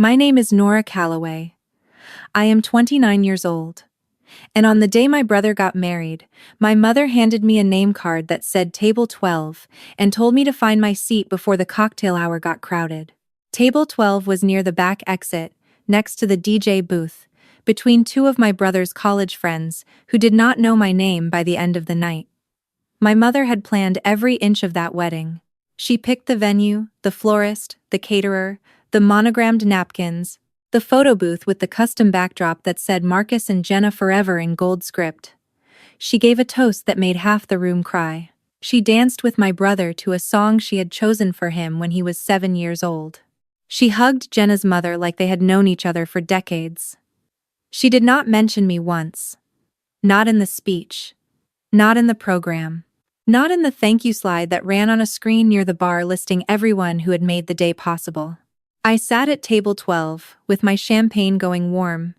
My name is Nora Calloway. I am 29 years old. And on the day my brother got married, my mother handed me a name card that said Table 12 and told me to find my seat before the cocktail hour got crowded. Table 12 was near the back exit, next to the DJ booth, between two of my brother's college friends who did not know my name by the end of the night. My mother had planned every inch of that wedding. She picked the venue, the florist, the caterer, the monogrammed napkins, the photo booth with the custom backdrop that said Marcus and Jenna forever in gold script. She gave a toast that made half the room cry. She danced with my brother to a song she had chosen for him when he was 7 years old. She hugged Jenna's mother like they had known each other for decades. She did not mention me once. Not in the speech. Not in the program. Not in the thank you slide that ran on a screen near the bar listing everyone who had made the day possible. I sat at table 12, with my champagne going warm,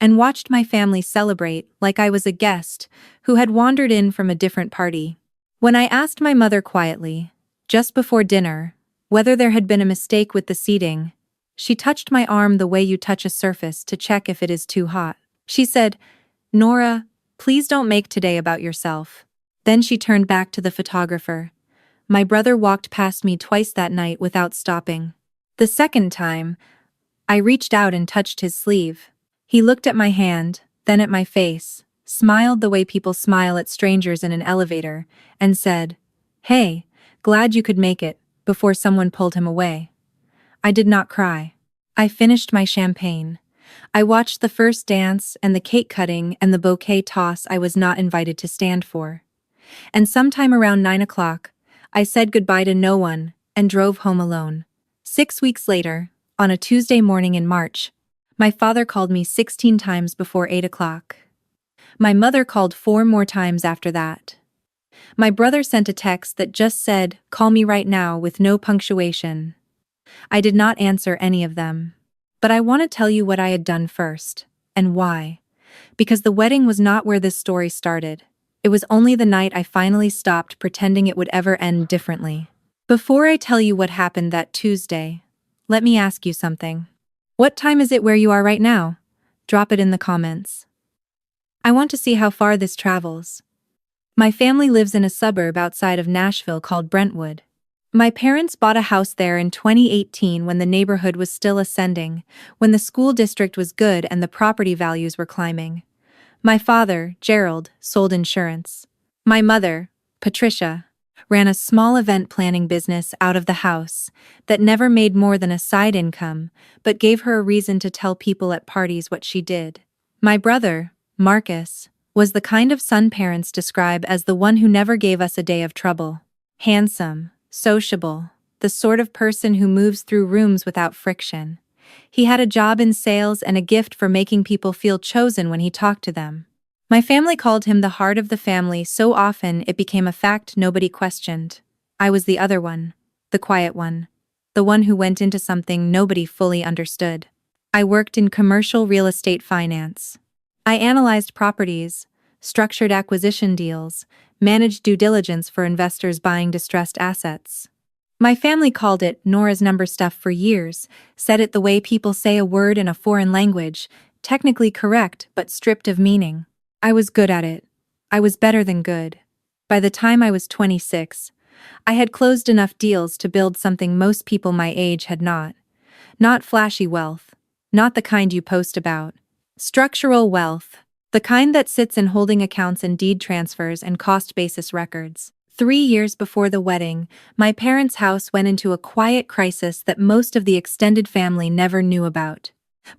and watched my family celebrate like I was a guest who had wandered in from a different party. When I asked my mother quietly, just before dinner, whether there had been a mistake with the seating, she touched my arm the way you touch a surface to check if it is too hot. She said, "Nora, please don't make today about yourself." Then she turned back to the photographer. My brother walked past me twice that night without stopping. The second time, I reached out and touched his sleeve. He looked at my hand, then at my face, smiled the way people smile at strangers in an elevator, and said, "Hey, glad you could make it," before someone pulled him away. I did not cry. I finished my champagne. I watched the first dance and the cake cutting and the bouquet toss I was not invited to stand for. And sometime around 9 o'clock, I said goodbye to no one and drove home alone. 6 weeks later, on a Tuesday morning in March, my father called me 16 times before 8 o'clock. My mother called 4 more times after that. My brother sent a text that just said, "Call me right now," with no punctuation. I did not answer any of them. But I want to tell you what I had done first, and why. Because the wedding was not where this story started. It was only the night I finally stopped pretending it would ever end differently. Before I tell you what happened that Tuesday, let me ask you something. What time is it where you are right now? Drop it in the comments. I want to see how far this travels. My family lives in a suburb outside of Nashville called Brentwood. My parents bought a house there in 2018 when the neighborhood was still ascending, when the school district was good and the property values were climbing. My father, Gerald, sold insurance. My mother, Patricia, ran a small event planning business out of the house that never made more than a side income, but gave her a reason to tell people at parties what she did. My brother, Marcus, was the kind of son parents describe as the one who never gave us a day of trouble. Handsome, sociable, the sort of person who moves through rooms without friction. He had a job in sales and a gift for making people feel chosen when he talked to them. My family called him the heart of the family so often it became a fact nobody questioned. I was the other one, the quiet one, the one who went into something nobody fully understood. I worked in commercial real estate finance. I analyzed properties, structured acquisition deals, managed due diligence for investors buying distressed assets. My family called it Nora's number stuff for years, said it the way people say a word in a foreign language, technically correct but stripped of meaning. I was good at it. I was better than good. By the time I was 26, I had closed enough deals to build something most people my age had not. Not flashy wealth. Not the kind you post about. Structural wealth. The kind that sits in holding accounts and deed transfers and cost basis records. 3 years before the wedding, my parents' house went into a quiet crisis that most of the extended family never knew about.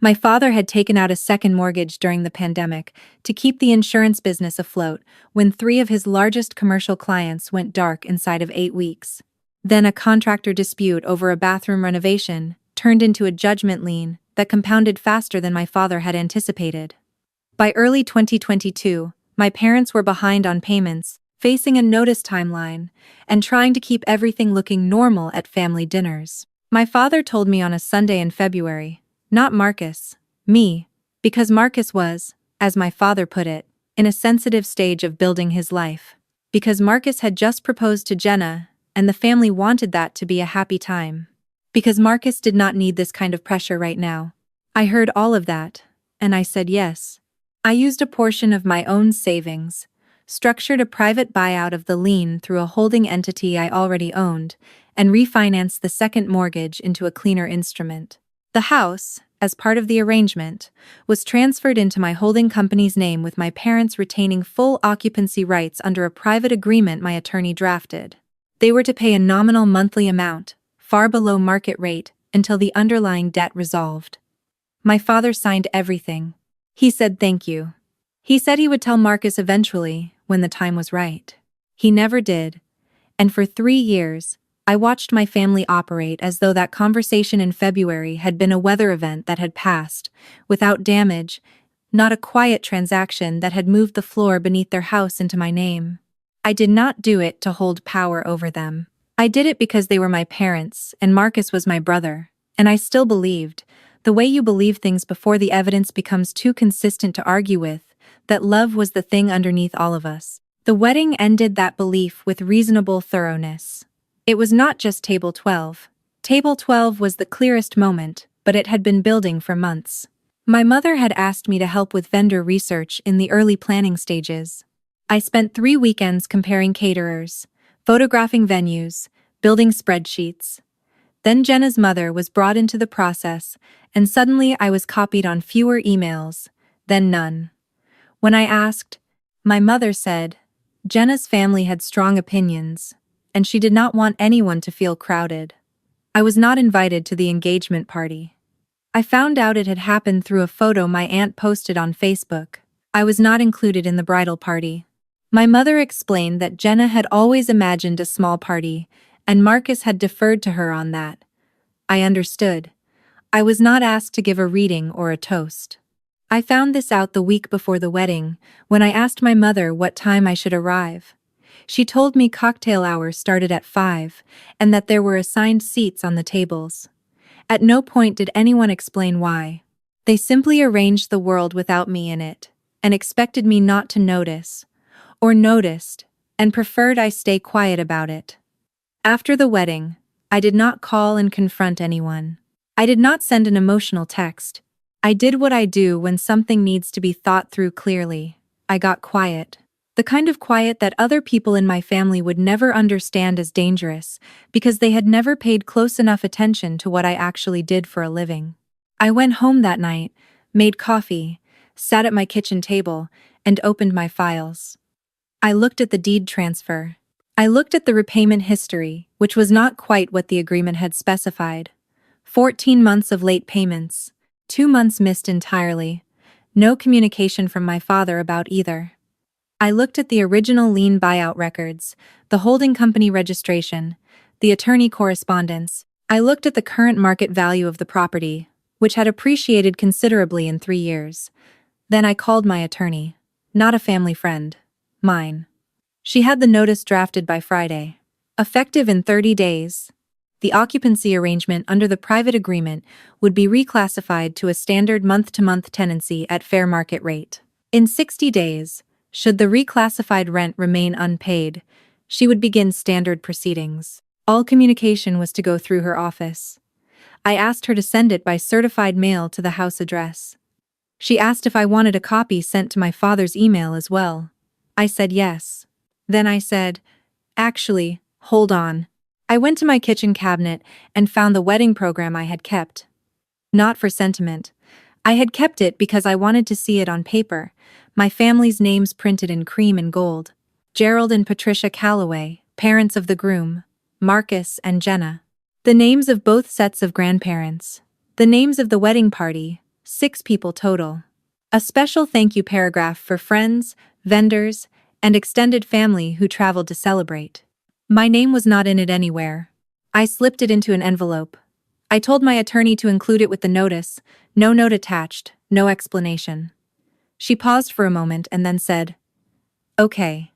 My father had taken out a second mortgage during the pandemic to keep the insurance business afloat when 3 of his largest commercial clients went dark inside of 8 weeks. Then a contractor dispute over a bathroom renovation turned into a judgment lien that compounded faster than my father had anticipated. By early 2022, my parents were behind on payments, facing a notice timeline, and trying to keep everything looking normal at family dinners. My father told me on a Sunday in February, not Marcus, me, because Marcus was, as my father put it, in a sensitive stage of building his life. Because Marcus had just proposed to Jenna, and the family wanted that to be a happy time. because Marcus did not need this kind of pressure right now. I heard all of that, and I said yes. I used a portion of my own savings, structured a private buyout of the lien through a holding entity I already owned, and refinanced the second mortgage into a cleaner instrument. The house, as part of the arrangement, was transferred into my holding company's name with my parents retaining full occupancy rights under a private agreement my attorney drafted. They were to pay a nominal monthly amount, far below market rate, until the underlying debt resolved. My father signed everything. He said thank you. He said he would tell Marcus eventually, when the time was right. He never did, and for 3 years, I watched my family operate as though that conversation in February had been a weather event that had passed, without damage, not a quiet transaction that had moved the floor beneath their house into my name. I did not do it to hold power over them. I did it because they were my parents, and Marcus was my brother, and I still believed, the way you believe things before the evidence becomes too consistent to argue with, that love was the thing underneath all of us. The wedding ended that belief with reasonable thoroughness. It was not just Table 12. Table 12 was the clearest moment, but it had been building for months. My mother had asked me to help with vendor research in the early planning stages. I spent 3 weekends comparing caterers, photographing venues, building spreadsheets. Then Jenna's mother was brought into the process, and suddenly I was copied on fewer emails, then none. When I asked, my mother said, Jenna's family had strong opinions, and she did not want anyone to feel crowded. I was not invited to the engagement party. I found out it had happened through a photo my aunt posted on Facebook. I was not included in the bridal party. My mother explained that Jenna had always imagined a small party, and Marcus had deferred to her on that. I understood. I was not asked to give a reading or a toast. I found this out the week before the wedding, when I asked my mother what time I should arrive. She told me cocktail hour started at 5, and that there were assigned seats on the tables. At no point did anyone explain why. They simply arranged the world without me in it, and expected me not to notice, or noticed, and preferred I stay quiet about it. After the wedding, I did not call and confront anyone. I did not send an emotional text. I did what I do when something needs to be thought through clearly. I got quiet. The kind of quiet that other people in my family would never understand as dangerous, because they had never paid close enough attention to what I actually did for a living. I went home that night, made coffee, sat at my kitchen table, and opened my files. I looked at the deed transfer. I looked at the repayment history, which was not quite what the agreement had specified. 14 months of late payments, 2 months missed entirely, no communication from my father about either. I looked at the original lien buyout records, the holding company registration, the attorney correspondence. I looked at the current market value of the property, which had appreciated considerably in 3 years. Then I called my attorney, not a family friend, mine. She had the notice drafted by Friday. Effective in 30 days. The occupancy arrangement under the private agreement would be reclassified to a standard month-to-month tenancy at fair market rate. In 60 days, should the reclassified rent remain unpaid, she would begin standard proceedings. All communication was to go through her office. I asked her to send it by certified mail to the house address. She asked if I wanted a copy sent to my father's email as well. I said yes. Then I said, actually, hold on. I went to my kitchen cabinet and found the wedding program I had kept. Not for sentiment. I had kept it because I wanted to see it on paper, my family's names printed in cream and gold. Gerald and Patricia Calloway, parents of the groom, Marcus and Jenna. The names of both sets of grandparents. The names of the wedding party, 6 people total. A special thank you paragraph for friends, vendors, and extended family who traveled to celebrate. My name was not in it anywhere. I slipped it into an envelope. I told my attorney to include it with the notice, no note attached, no explanation. She paused for a moment and then said, "Okay,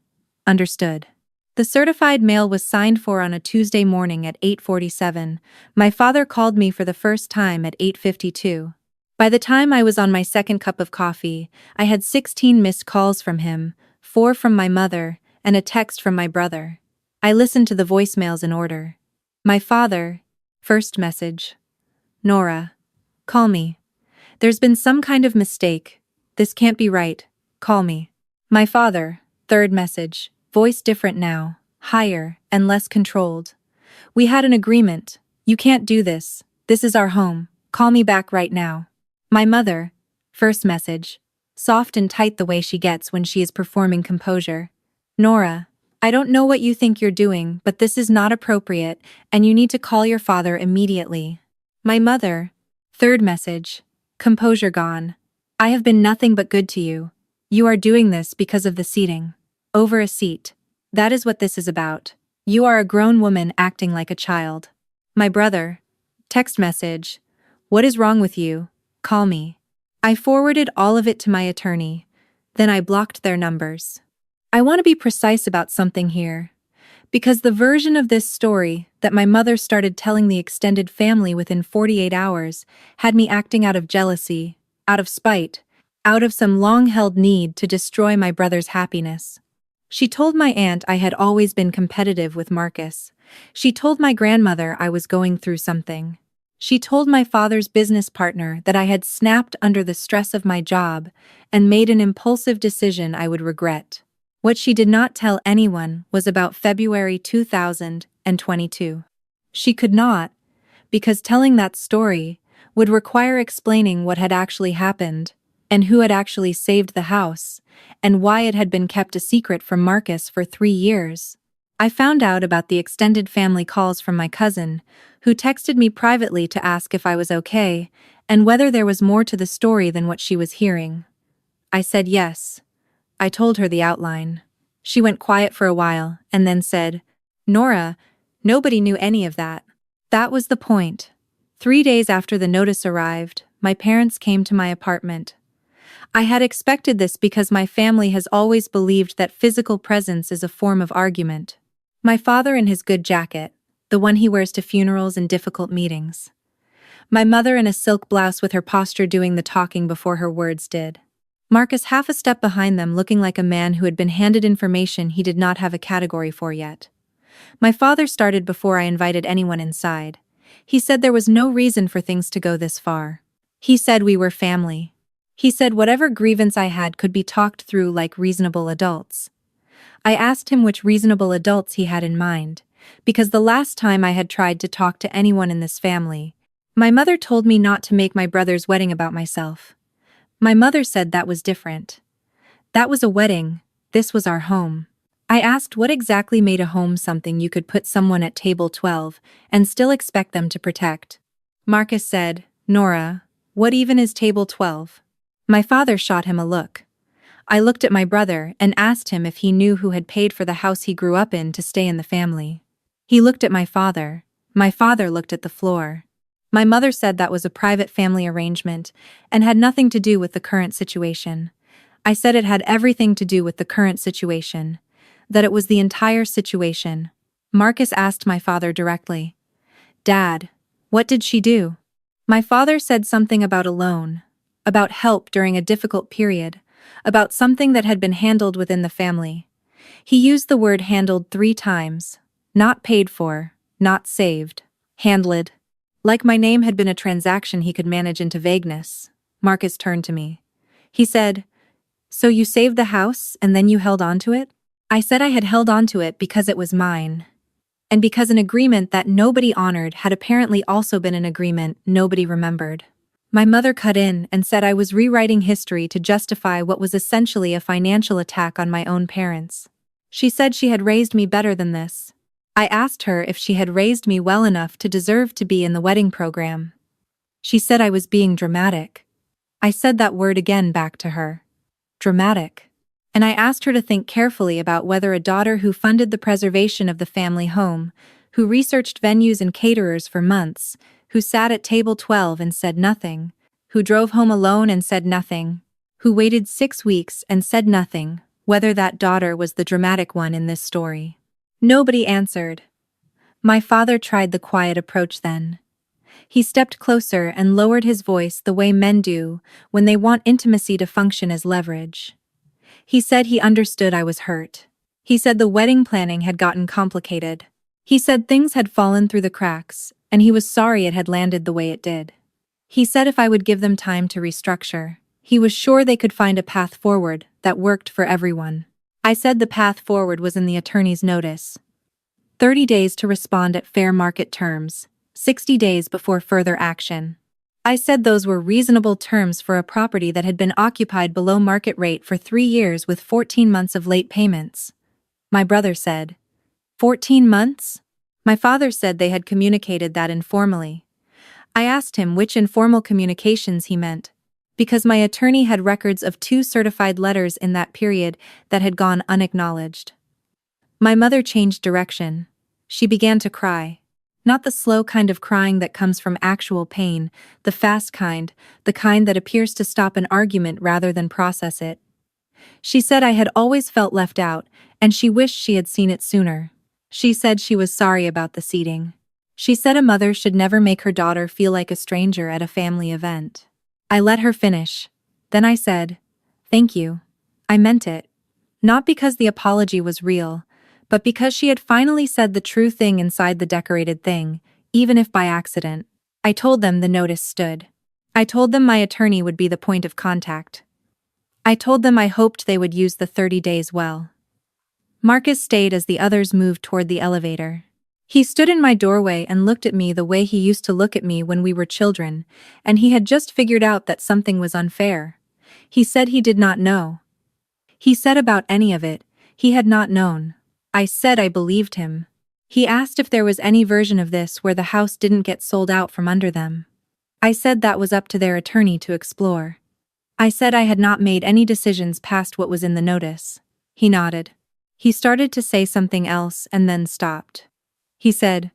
understood." The certified mail was signed for on a Tuesday morning at 8:47. My father called me for the first time at 8:52. By the time I was on my second cup of coffee, I had 16 missed calls from him, 4 from my mother, and a text from my brother. I listened to the voicemails in order. My father, First message. Nora, call me. There's been some kind of mistake. This can't be right. Call me. My father. Third message. Voice different now, higher and less controlled. We had an agreement. You can't do this. This is our home. Call me back right now. My mother. First message. Soft and tight the way she gets when she is performing composure. Nora, I don't know what you think you're doing, but this is not appropriate, and you need to call your father immediately. My mother. Third message. Composure gone. I have been nothing but good to you. You are doing this because of the seating. Over a seat. That is what this is about. You are a grown woman acting like a child. My brother. Text message. What is wrong with you? Call me. I forwarded all of it to my attorney. Then I blocked their numbers. I want to be precise about something here, because the version of this story that my mother started telling the extended family within 48 hours had me acting out of jealousy, out of spite, out of some long-held need to destroy my brother's happiness. She told my aunt I had always been competitive with Marcus. She told my grandmother I was going through something. She told my father's business partner that I had snapped under the stress of my job and made an impulsive decision I would regret. What she did not tell anyone was about February 2022. She could not, because telling that story would require explaining what had actually happened, and who had actually saved the house, and why it had been kept a secret from Marcus for 3 years. I found out about the extended family calls from my cousin, who texted me privately to ask if I was okay, and whether there was more to the story than what she was hearing. I said yes. I told her the outline. She went quiet for a while, and then said, Nora, nobody knew any of that. That was the point. 3 days after the notice arrived, my parents came to my apartment. I had expected this because my family has always believed that physical presence is a form of argument. My father in his good jacket, the one he wears to funerals and difficult meetings. My mother in a silk blouse with her posture doing the talking before her words did. Marcus half a step behind them, looking like a man who had been handed information he did not have a category for yet. My father started before I invited anyone inside. He said there was no reason for things to go this far. He said we were family. He said whatever grievance I had could be talked through like reasonable adults. I asked him which reasonable adults he had in mind, because the last time I had tried to talk to anyone in this family, my mother told me not to make my brother's wedding about myself. My mother said that was different. That was a wedding, this was our home. I asked what exactly made a home something you could put someone at table 12 and still expect them to protect. Marcus said, Nora, what even is table 12? My father shot him a look. I looked at my brother and asked him if he knew who had paid for the house he grew up in to stay in the family. He looked at my father. My father looked at the floor. My mother said that was a private family arrangement and had nothing to do with the current situation. I said it had everything to do with the current situation, that it was the entire situation. Marcus asked my father directly, Dad, what did she do? My father said something about a loan, about help during a difficult period, about something that had been handled within the family. He used the word handled 3 times, not paid for, not saved, handled. Like my name had been a transaction he could manage into vagueness. Marcus turned to me. He said, So you saved the house and then you held on to it? I said I had held on to it because it was mine. And because an agreement that nobody honored had apparently also been an agreement nobody remembered. My mother cut in and said I was rewriting history to justify what was essentially a financial attack on my own parents. She said she had raised me better than this. I asked her if she had raised me well enough to deserve to be in the wedding program. She said I was being dramatic. I said that word again back to her. Dramatic. And I asked her to think carefully about whether a daughter who funded the preservation of the family home, who researched venues and caterers for months, who sat at table 12 and said nothing, who drove home alone and said nothing, who waited 6 weeks and said nothing, whether that daughter was the dramatic one in this story. Nobody answered. My father tried the quiet approach then. He stepped closer and lowered his voice the way men do when they want intimacy to function as leverage. He said he understood I was hurt. He said the wedding planning had gotten complicated. He said things had fallen through the cracks, and he was sorry it had landed the way it did. He said if I would give them time to restructure, he was sure they could find a path forward that worked for everyone. I said the path forward was in the attorney's notice. 30 days to respond at fair market terms, 60 days before further action. I said those were reasonable terms for a property that had been occupied below market rate for 3 years with 14 months of late payments. My brother said, 14 months? My father said they had communicated that informally. I asked him which informal communications he meant, because my attorney had records of 2 certified letters in that period that had gone unacknowledged. My mother changed direction. She began to cry. Not the slow kind of crying that comes from actual pain, the fast kind, the kind that appears to stop an argument rather than process it. She said I had always felt left out, and she wished she had seen it sooner. She said she was sorry about the seating. She said a mother should never make her daughter feel like a stranger at a family event. I let her finish. Then I said, "Thank you. I meant it." Not because the apology was real, but because she had finally said the true thing inside the decorated thing, even if by accident. I told them the notice stood. I told them my attorney would be the point of contact. I told them I hoped they would use the 30 days well. Marcus stayed as the others moved toward the elevator. He stood in my doorway and looked at me the way he used to look at me when we were children, and he had just figured out that something was unfair. He said he did not know. He said about any of it, he had not known. I said I believed him. He asked if there was any version of this where the house didn't get sold out from under them. I said that was up to their attorney to explore. I said I had not made any decisions past what was in the notice. He nodded. He started to say something else and then stopped. He said,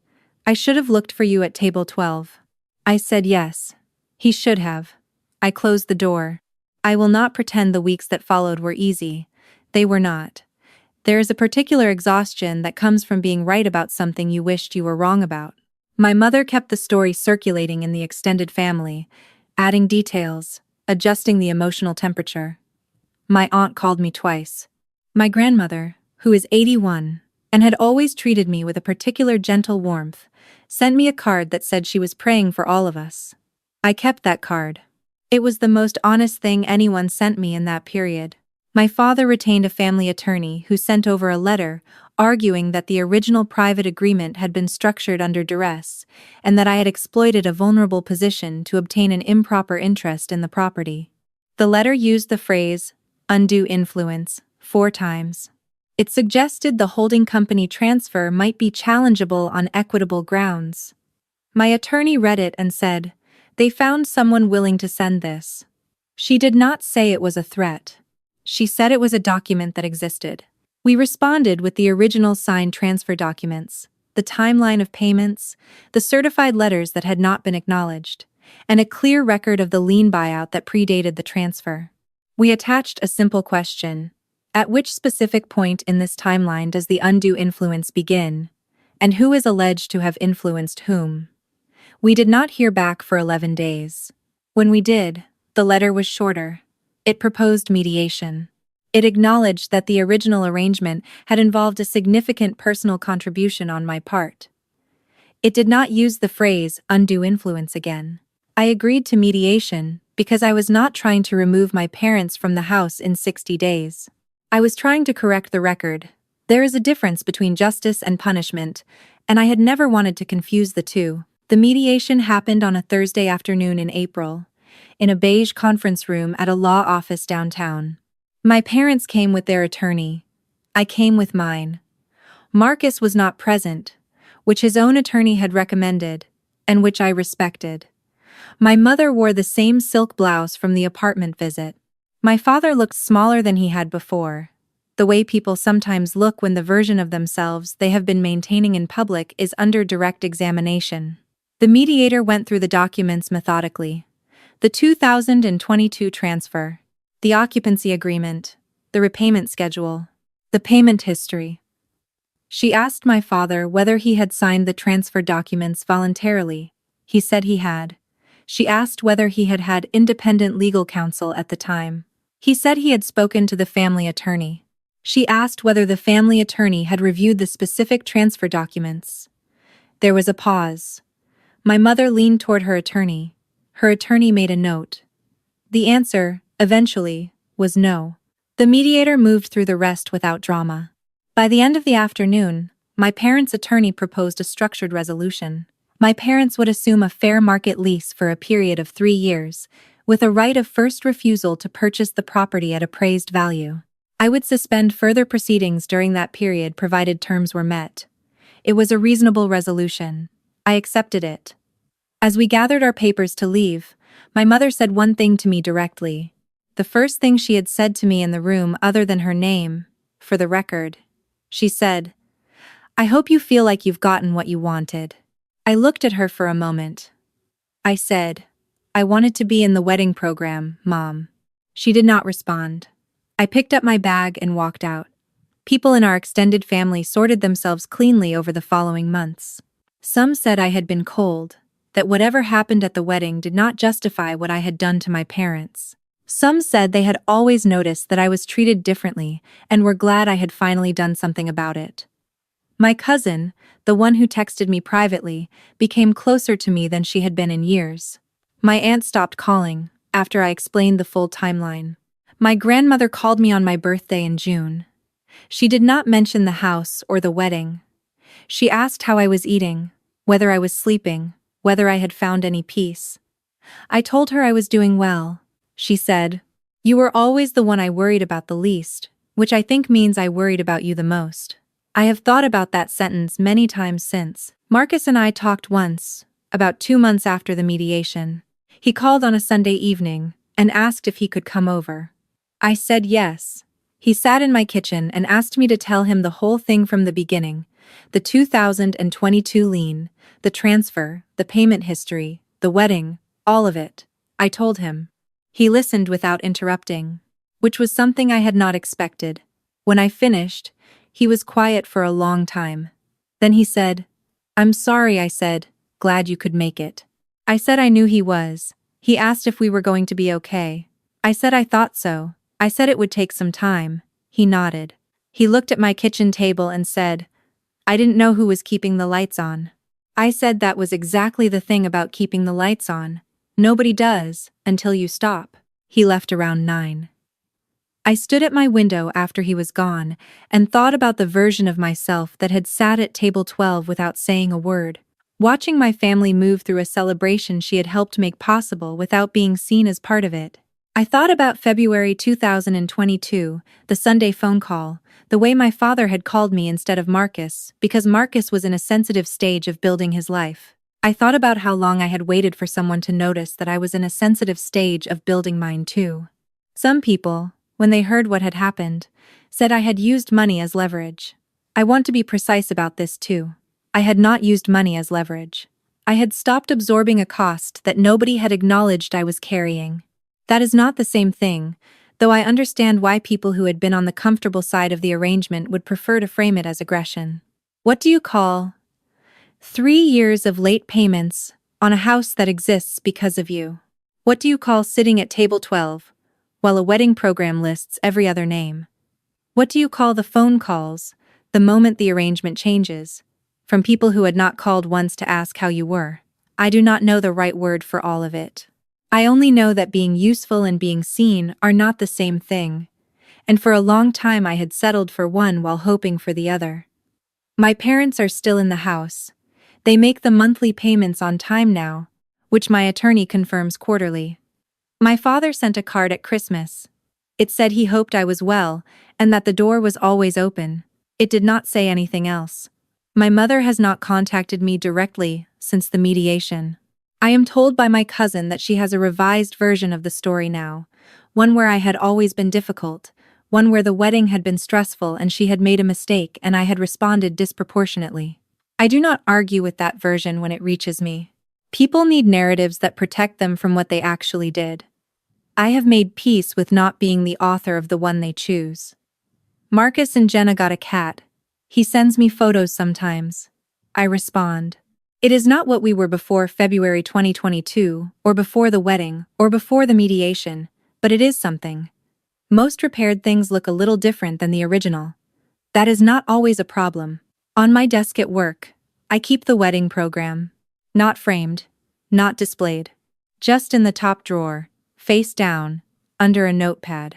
"I should have looked for you at table 12. I said yes. He should have. I closed the door. I will not pretend the weeks that followed were easy. They were not. There is a particular exhaustion that comes from being right about something you wished you were wrong about. My mother kept the story circulating in the extended family, adding details, adjusting the emotional temperature. My aunt called me twice. My grandmother, who is 81, and had always treated me with a particular gentle warmth, sent me a card that said she was praying for all of us. I kept that card. It was the most honest thing anyone sent me in that period. My father retained a family attorney who sent over a letter arguing that the original private agreement had been structured under duress and that I had exploited a vulnerable position to obtain an improper interest in the property. The letter used the phrase, "undue influence," 4 times. It suggested the holding company transfer might be challengeable on equitable grounds. My attorney read it and said, "They found someone willing to send this." She did not say it was a threat. She said it was a document that existed. We responded with the original signed transfer documents, the timeline of payments, the certified letters that had not been acknowledged, and a clear record of the lien buyout that predated the transfer. We attached a simple question: at which specific point in this timeline does the undue influence begin, and who is alleged to have influenced whom? We did not hear back for 11 days. When we did, the letter was shorter. It proposed mediation. It acknowledged that the original arrangement had involved a significant personal contribution on my part. It did not use the phrase undue influence again. I agreed to mediation because I was not trying to remove my parents from the house in 60 days. I was trying to correct the record. There is a difference between justice and punishment, and I had never wanted to confuse the two. The mediation happened on a Thursday afternoon in April, in a beige conference room at a law office downtown. My parents came with their attorney. I came with mine. Marcus was not present, which his own attorney had recommended, and which I respected. My mother wore the same silk blouse from the apartment visit. My father looked smaller than he had before. The way people sometimes look when the version of themselves they have been maintaining in public is under direct examination. The mediator went through the documents methodically. The 2022 transfer, the occupancy agreement, the repayment schedule, the payment history. She asked my father whether he had signed the transfer documents voluntarily. He said he had. She asked whether he had had independent legal counsel at the time. He said he had spoken to the family attorney. She asked whether the family attorney had reviewed the specific transfer documents. There was a pause. My mother leaned toward her attorney. Her attorney made a note. The answer, eventually, was no. The mediator moved through the rest without drama. By the end of the afternoon, my parents' attorney proposed a structured resolution. My parents would assume a fair market lease for a period of 3 years, with a right of first refusal to purchase the property at appraised value. I would suspend further proceedings during that period provided terms were met. It was a reasonable resolution. I accepted it. As we gathered our papers to leave, my mother said one thing to me directly. The first thing she had said to me in the room other than her name, for the record. She said, "I hope you feel like you've gotten what you wanted." I looked at her for a moment. I said, "I wanted to be in the wedding program, Mom." She did not respond. I picked up my bag and walked out. People in our extended family sorted themselves cleanly over the following months. Some said I had been cold, that whatever happened at the wedding did not justify what I had done to my parents. Some said they had always noticed that I was treated differently and were glad I had finally done something about it. My cousin, the one who texted me privately, became closer to me than she had been in years. My aunt stopped calling after I explained the full timeline. My grandmother called me on my birthday in June. She did not mention the house or the wedding. She asked how I was eating, whether I was sleeping, whether I had found any peace. I told her I was doing well. She said, "You were always the one I worried about the least, which I think means I worried about you the most." I have thought about that sentence many times since. Marcus and I talked once, about 2 months after the mediation. He called on a Sunday evening and asked if he could come over. I said yes. He sat in my kitchen and asked me to tell him the whole thing from the beginning. The 2022 lien, the transfer, the payment history, the wedding, all of it. I told him. He listened without interrupting, which was something I had not expected. When I finished, he was quiet for a long time. Then he said, "I'm sorry," I said, "glad you could make it." I said I knew he was. He asked if we were going to be okay. I said I thought so. I said it would take some time. He nodded. He looked at my kitchen table and said, "I didn't know who was keeping the lights on." I said that was exactly the thing about keeping the lights on. Nobody does, until you stop. He left around 9. I stood at my window after he was gone and thought about the version of myself that had sat at table 12 without saying a word, watching my family move through a celebration she had helped make possible without being seen as part of it. I thought about February 2022, the Sunday phone call, the way my father had called me instead of Marcus, because Marcus was in a sensitive stage of building his life. I thought about how long I had waited for someone to notice that I was in a sensitive stage of building mine too. Some people, when they heard what had happened, said I had used money as leverage. I want to be precise about this too. I had not used money as leverage. I had stopped absorbing a cost that nobody had acknowledged I was carrying. That is not the same thing, though I understand why people who had been on the comfortable side of the arrangement would prefer to frame it as aggression. What do you call 3 years of late payments on a house that exists because of you? What do you call sitting at table 12, while a wedding program lists every other name? What do you call the phone calls, the moment the arrangement changes, from people who had not called once to ask how you were? I do not know the right word for all of it. I only know that being useful and being seen are not the same thing, and for a long time I had settled for one while hoping for the other. My parents are still in the house. They make the monthly payments on time now, which my attorney confirms quarterly. My father sent a card at Christmas. It said he hoped I was well and that the door was always open. It did not say anything else. My mother has not contacted me directly since the mediation. I am told by my cousin that she has a revised version of the story now, one where I had always been difficult, one where the wedding had been stressful and she had made a mistake and I had responded disproportionately. I do not argue with that version when it reaches me. People need narratives that protect them from what they actually did. I have made peace with not being the author of the one they choose. Marcus and Jenna got a cat. He sends me photos sometimes. I respond. It is not what we were before February 2022, or before the wedding, or before the mediation, but it is something. Most repaired things look a little different than the original. That is not always a problem. On my desk at work, I keep the wedding program. Not framed, not displayed. Just in the top drawer, face down, under a notepad.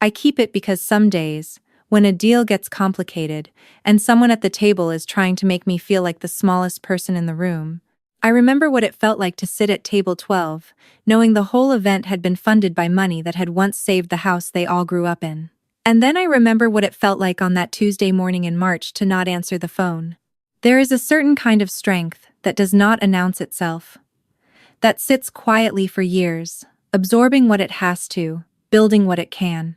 I keep it because some days, when a deal gets complicated and someone at the table is trying to make me feel like the smallest person in the room, I remember what it felt like to sit at table 12, knowing the whole event had been funded by money that had once saved the house they all grew up in. And then I remember what it felt like on that Tuesday morning in March to not answer the phone. There is a certain kind of strength that does not announce itself, that sits quietly for years, absorbing what it has to, building what it can.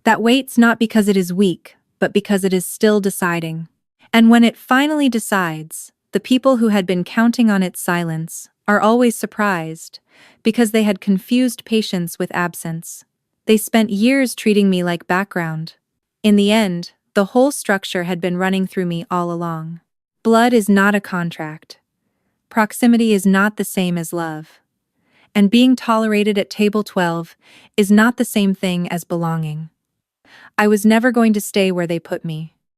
That waits not because it is weak, but because it is still deciding. And when it finally decides, the people who had been counting on its silence are always surprised, because they had confused patience with absence. They spent years treating me like background. In the end, the whole structure had been running through me all along. Blood is not a contract. Proximity is not the same as love. And being tolerated at table 12 is not the same thing as belonging. I was never going to stay where they put me.